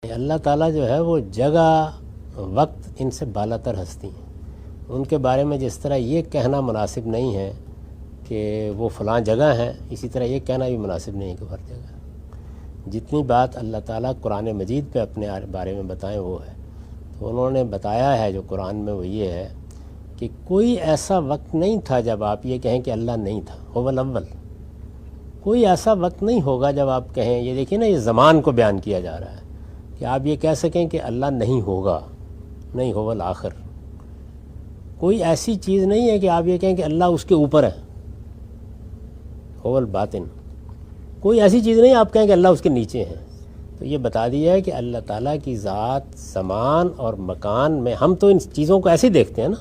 اللہ تعالیٰ جو ہے وہ جگہ وقت ان سے بالا تر ہستی ہیں. ان کے بارے میں جس طرح یہ کہنا مناسب نہیں ہے کہ وہ فلاں جگہ ہیں، اسی طرح یہ کہنا بھی مناسب نہیں ہے کہ ہر جگہ ہے. جتنی بات اللہ تعالیٰ قرآن مجید پہ اپنے بارے میں بتائیں وہ ہے، تو انہوں نے بتایا ہے جو قرآن میں وہ یہ ہے کہ کوئی ایسا وقت نہیں تھا جب آپ یہ کہیں کہ اللہ نہیں تھا. هو الاول، کوئی ایسا وقت نہیں ہوگا جب آپ کہیں. یہ دیکھیں نا، یہ زمان کو بیان کیا جا رہا ہے کہ آپ یہ کہہ سکیں کہ اللہ نہیں ہوگا، نہیں هو الآخر. کوئی ایسی چیز نہیں ہے کہ آپ یہ کہیں کہ اللہ اس کے اوپر ہے، هو الباطن. کوئی ایسی چیز نہیں آپ کہیں کہ اللہ اس کے نیچے ہے. تو یہ بتا دیا ہے کہ اللہ تعالیٰ کی ذات زمان اور مکان میں، ہم تو ان چیزوں کو ایسے ہی دیکھتے ہیں نا،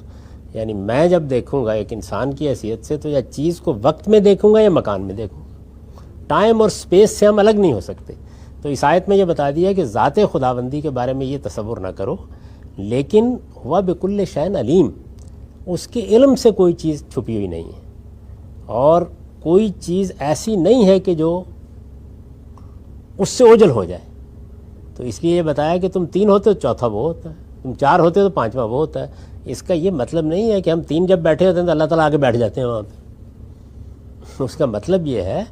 یعنی میں جب دیکھوں گا ایک انسان کی حیثیت سے تو یا چیز کو وقت میں دیکھوں گا یا مکان میں دیکھوں گا. ٹائم اور سپیس سے ہم الگ نہیں ہو سکتے. تو اس آیت میں یہ بتا دیا کہ ذات خداوندی کے بارے میں یہ تصور نہ کرو، لیکن ہوا بکل شیء علیم، اس کے علم سے کوئی چیز چھپی ہوئی نہیں ہے، اور کوئی چیز ایسی نہیں ہے کہ جو اس سے اوجھل ہو جائے. تو اس لیے یہ بتایا کہ تم 3 ہوتے ہو چوتھا وہ ہوتا ہے، تم 4 ہوتے ہو تو 5واں وہ ہوتا ہے. اس کا یہ مطلب نہیں ہے کہ ہم 3 جب بیٹھے ہوتے ہیں تو اللہ تعالیٰ آگے بیٹھ جاتے ہیں وہاں پہ. اس کا مطلب یہ ہے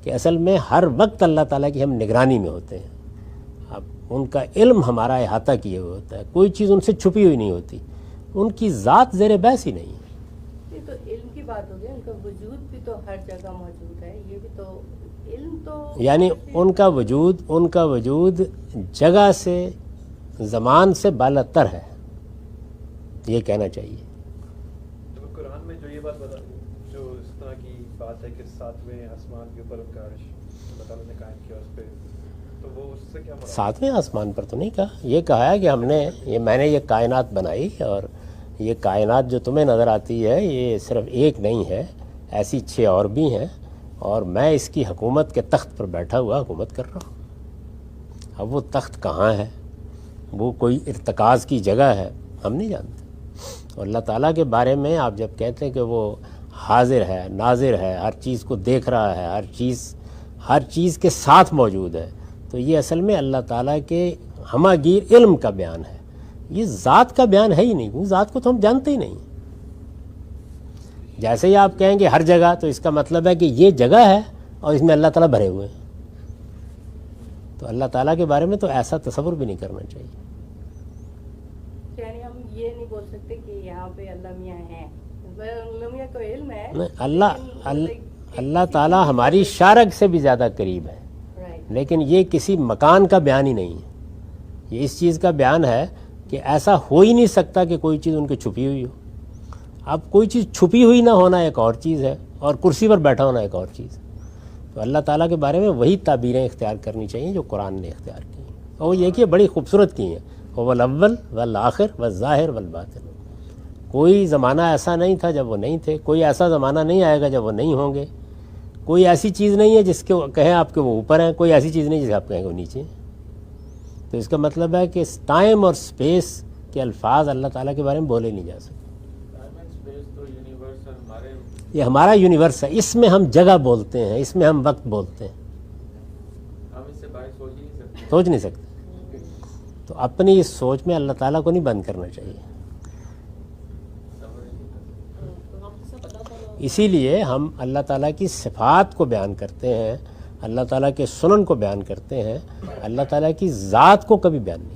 کہ اصل میں ہر وقت اللہ تعالیٰ کی ہم نگرانی میں ہوتے ہیں. اب ان کا علم ہمارا احاطہ کیے ہوئے ہوتا ہے، کوئی چیز ان سے چھپی ہوئی نہیں ہوتی. ان کی ذات زیر بحث ہی نہیں ہے. یہ تو علم کی بات ہو گئی، ان کا وجود بھی تو ہر جگہ موجود ہے. یہ بھی تو علم تو یعنی ان کا وجود جگہ سے، زمان سے بالا تر ہے، یہ کہنا چاہیے. تو قرآن میں جو یہ بات بتا، جو اس طرح کی بات ہے کہ 7ویں آسمان کے اوپر ان کا عرش اللہ تعالیٰ نے قائم کیا اس پہ، تو وہ اس سے کیا مراد؟ 7ویں آسمان پر تو نہیں کہا. یہ کہا ہے کہ میں نے یہ کائنات بنائی، اور یہ کائنات جو تمہیں نظر آتی ہے یہ صرف ایک نہیں ہے، ایسی 6 اور بھی ہیں، اور میں اس کی حکومت کے تخت پر بیٹھا ہوا حکومت کر رہا ہوں. اب وہ تخت کہاں ہے، وہ کوئی ارتکاز کی جگہ ہے، ہم نہیں جانتے. اور اللہ تعالیٰ کے بارے میں آپ جب کہتے ہیں کہ وہ حاضر ہے، ناظر ہے، ہر چیز کو دیکھ رہا ہے، ہر چیز کے ساتھ موجود ہے، تو یہ اصل میں اللہ تعالیٰ کے ہمہ گیر علم کا بیان ہے. یہ ذات کا بیان ہے ہی نہیں، کیونکہ ذات کو تو ہم جانتے ہی نہیں. جیسے ہی آپ کہیں گے ہر جگہ، تو اس کا مطلب ہے کہ یہ جگہ ہے اور اس میں اللہ تعالیٰ بھرے ہوئے ہیں. تو اللہ تعالیٰ کے بارے میں تو ایسا تصور بھی نہیں کرنا چاہیے. یعنی ہم یہ نہیں بول سکتے کہ یہاں پہ اللہ میاں ہیں، اللہ میاں کو علم ہے. اللہ تعالیٰ ہماری شارک سے بھی زیادہ قریب ہے، لیکن یہ کسی مکان کا بیان ہی نہیں ہے. یہ اس چیز کا بیان ہے کہ ایسا ہو ہی نہیں سکتا کہ کوئی چیز ان کی چھپی ہوئی ہو. اب کوئی چیز چھپی ہوئی نہ ہونا ایک اور چیز ہے، اور کرسی پر بیٹھا ہونا ایک اور چیز ہے. تو اللہ تعالیٰ کے بارے میں وہی تعبیریں اختیار کرنی چاہیے جو قرآن نے اختیار کی ہیں، اور وہ یہ کہ بڑی خوبصورت کی ہیں. هو الاول والآخر والظاہر والباطن. کوئی زمانہ ایسا نہیں تھا جب وہ نہیں تھے، کوئی ایسا زمانہ نہیں آئے گا جب وہ نہیں ہوں گے. کوئی ایسی چیز نہیں ہے جس کے کہیں آپ کے وہ اوپر ہیں، کوئی ایسی چیز نہیں جسے آپ کہیں گے وہ نیچے ہیں. تو اس کا مطلب ہے کہ ٹائم اور سپیس کے الفاظ اللہ تعالیٰ کے بارے میں بولے نہیں جا سکتے. یہ ہمارا یونیورس ہے، اس میں ہم جگہ بولتے ہیں، اس میں ہم وقت بولتے ہیں، ہم اس سے باہر سوچ نہیں سکتے. تو اپنی اس سوچ میں اللہ تعالیٰ کو نہیں بند کرنا چاہیے. اسی لیے ہم اللہ تعالیٰ کی صفات کو بیان کرتے ہیں، اللہ تعالیٰ کے سنن کو بیان کرتے ہیں، اللہ تعالیٰ کی ذات کو کبھی بیان نہیں